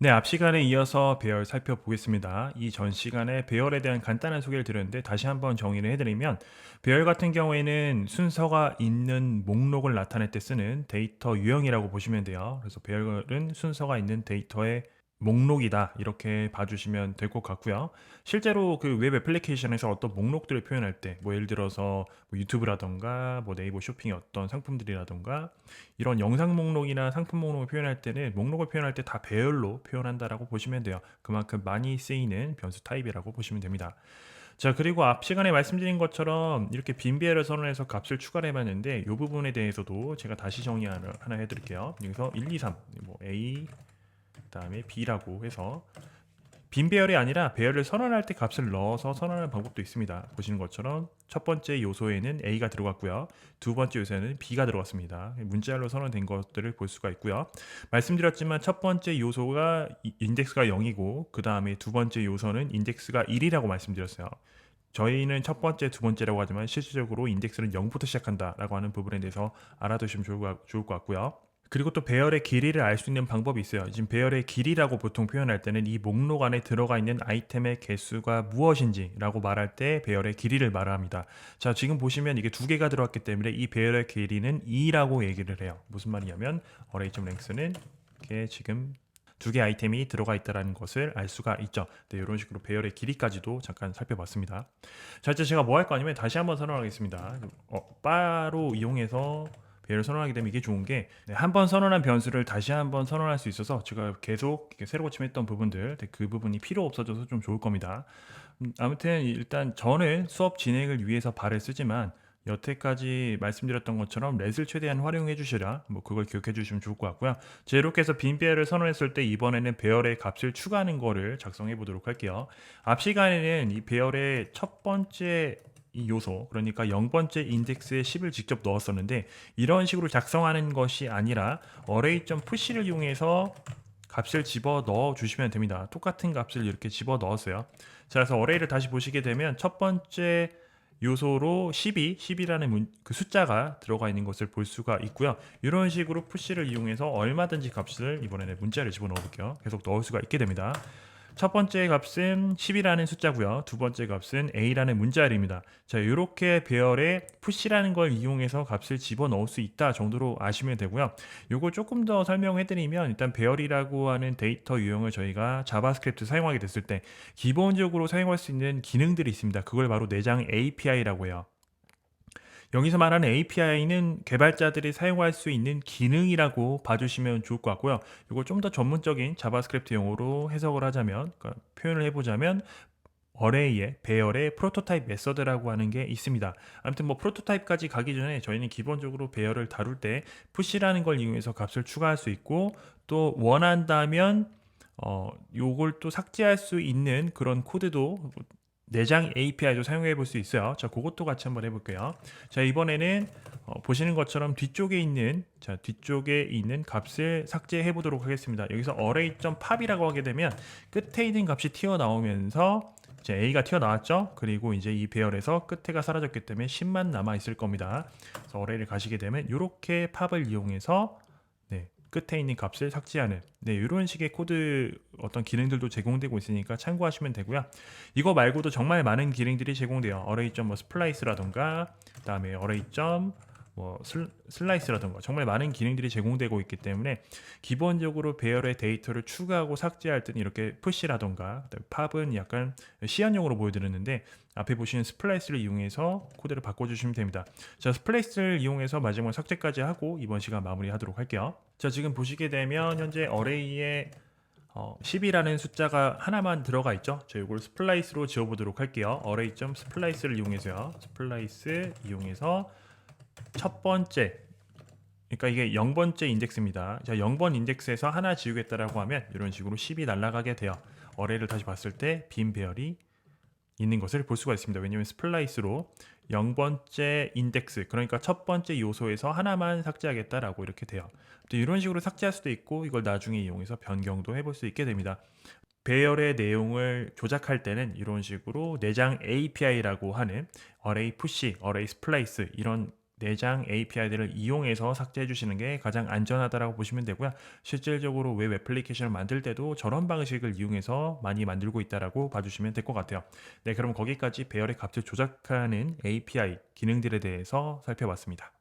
네, 앞 시간에 이어서 배열 살펴보겠습니다. 이 전 시간에 배열에 대한 간단한 소개를 드렸는데 다시 한번 정의를 해드리면 배열 같은 경우에는 순서가 있는 목록을 나타낼 때 쓰는 데이터 유형이라고 보시면 돼요. 그래서 배열은 순서가 있는 데이터의 목록이다 이렇게 봐주시면 될 것 같고요. 실제로 그 웹 애플리케이션에서 어떤 목록들을 표현할 때 뭐 예를 들어서 뭐 유튜브라던가 뭐 네이버 쇼핑의 어떤 상품들이라던가 이런 영상 목록이나 상품 목록을 표현할 때는 목록을 표현할 때 다 배열로 표현한다라고 보시면 돼요. 그만큼 많이 쓰이는 변수 타입이라고 보시면 됩니다. 자, 그리고 앞 시간에 말씀드린 것처럼 이렇게 빈 배열을 선언해서 값을 추가를 해봤는데 이 부분에 대해서도 제가 다시 정의 하나 해드릴게요. 여기서 1, 2, 3, 뭐 A, 그다음에 B라고 해서 빈 배열이 아니라 배열을 선언할 때 값을 넣어서 선언하는 방법도 있습니다. 보시는 것처럼 첫 번째 요소에는 A가 들어갔고요. 두 번째 요소에는 B가 들어갔습니다. 문자열로 선언된 것들을 볼 수가 있고요. 말씀드렸지만 첫 번째 요소가 인덱스가 0이고 그 다음에 두 번째 요소는 인덱스가 1이라고 말씀드렸어요. 저희는 첫 번째, 두 번째라고 하지만 실질적으로 인덱스는 0부터 시작한다라고 하는 부분에 대해서 알아두시면 좋을 것 같고요. 그리고 또 배열의 길이를 알 수 있는 방법이 있어요. 지금 배열의 길이라고 보통 표현할 때는 이 목록 안에 들어가 있는 아이템의 개수가 무엇인지라고 말할 때 배열의 길이를 말합니다. 자, 지금 보시면 이게 두 개가 들어갔기 때문에 이 배열의 길이는 2라고 얘기를 해요. 무슨 말이냐면 array.length는 이렇게 지금 두 개 아이템이 들어가 있다는 것을 알 수가 있죠. 네, 이런 식으로 배열의 길이까지도 잠깐 살펴봤습니다. 자, 이제 제가 뭐 할 거냐면 다시 한번 설명하겠습니다. 바로 이용해서 배열을 선언하게 되면 이게 좋은 게 한 번 선언한 변수를 다시 한번 선언할 수 있어서 제가 계속 이렇게 새로 고침했던 부분들 그 부분이 필요 없어져서 좀 좋을 겁니다. 아무튼 일단 저는 수업 진행을 위해서 발을 쓰지만 여태까지 말씀드렸던 것처럼 렛을 최대한 활용해 주시라 뭐 그걸 기억해 주시면 좋을 것 같고요. 제 이렇게 해서 빈 배열을 선언했을 때 이번에는 배열의 값을 추가하는 거를 작성해 보도록 할게요. 앞 시간에는 이 배열의 첫 번째 이 요소 그러니까 0번째 인덱스에 10을 직접 넣었었는데 이런 식으로 작성하는 것이 아니라 array.push를 이용해서 값을 집어 넣어 주시면 됩니다. 똑같은 값을 이렇게 집어 넣었어요. 자, 그래서 array를 다시 보시게 되면 첫 번째 요소로 10이라는 그 숫자가 들어가 있는 것을 볼 수가 있고요. 이런 식으로 푸시를 이용해서 얼마든지 값을 이번에는 문자를 집어넣어 볼게요. 계속 넣을 수가 있게 됩니다. 첫 번째 값은 10이라는 숫자고요. 두 번째 값은 a라는 문자열입니다. 자, 이렇게 배열에 push라는 걸 이용해서 값을 집어넣을 수 있다 정도로 아시면 되고요. 이걸 조금 더 설명해 드리면 일단 배열이라고 하는 데이터 유형을 저희가 자바스크립트 사용하게 됐을 때 기본적으로 사용할 수 있는 기능들이 있습니다. 그걸 바로 내장 API라고 해요. 여기서 말하는 API는 개발자들이 사용할 수 있는 기능이라고 봐주시면 좋을 것 같고요. 이걸 좀 더 전문적인 자바스크립트 용어로 해석을 하자면, 그러니까 표현을 해보자면 어레이의 배열의 프로토타입 메서드라고 하는 게 있습니다. 아무튼 뭐 프로토타입까지 가기 전에 저희는 기본적으로 배열을 다룰 때 푸시라는 걸 이용해서 값을 추가할 수 있고 또 원한다면 요걸 또 삭제할 수 있는 그런 코드도 내장 API도 사용해 볼 수 있어요. 자, 그것도 같이 한번 해볼게요. 자, 이번에는 보시는 것처럼 뒤쪽에 있는 값을 삭제해 보도록 하겠습니다. 여기서 array.pop이라고 하게 되면 끝에 있는 값이 튀어나오면서 이제 A가 튀어나왔죠. 그리고 이제 이 배열에서 끝에가 사라졌기 때문에 10만 남아 있을 겁니다. 그래서 array를 가시게 되면 이렇게 팝을 이용해서 끝에 있는 값을 삭제하는 이런 식의 코드 어떤 기능들도 제공되고 있으니까 참고하시면 되고요. 이거 말고도 정말 많은 기능들이 제공돼요. array.뭐 splice라던가 그다음에 array.뭐 슬라이스라던가 정말 많은 기능들이 제공되고 있기 때문에 기본적으로 배열의 데이터를 추가하고 삭제할 때는 이렇게 push라던가 팝은 약간 시연용으로 보여드렸는데 앞에 보시는 스플라이스를 이용해서 코드를 바꿔주시면 됩니다. 자, 스플라이스를 이용해서 마지막 삭제까지 하고 이번 시간 마무리하도록 할게요. 자, 지금 보시게 되면 현재 어레이에 10이라는 숫자가 하나만 들어가 있죠. 자, 이걸 스플라이스로 지워보도록 할게요. array.splice를 이용해서요. 스플라이스 이용해서 첫 번째 그러니까 이게 0번째 인덱스입니다. 자, 0번 인덱스에서 하나 지우겠다라고 하면 이런 식으로 10이 날아가게 돼요. 어레이를 다시 봤을 때 빈 배열이 있는 것을 볼 수가 있습니다. 왜냐하면 스플라이스로 0번째 인덱스 그러니까 첫 번째 요소에서 하나만 삭제하겠다라고 이렇게 돼요. 또 이런 식으로 삭제할 수도 있고 이걸 나중에 이용해서 변경도 해볼 수 있게 됩니다. 배열의 내용을 조작할 때는 이런 식으로 내장 API라고 하는 array push, array splice 이런 내장 API들을 이용해서 삭제해 주시는 게 가장 안전하다라고 보시면 되고요. 실질적으로 웹 애플리케이션을 만들 때도 저런 방식을 이용해서 많이 만들고 있다라고 봐주시면 될 것 같아요. 네, 그럼 거기까지 배열의 값을 조작하는 API 기능들에 대해서 살펴봤습니다.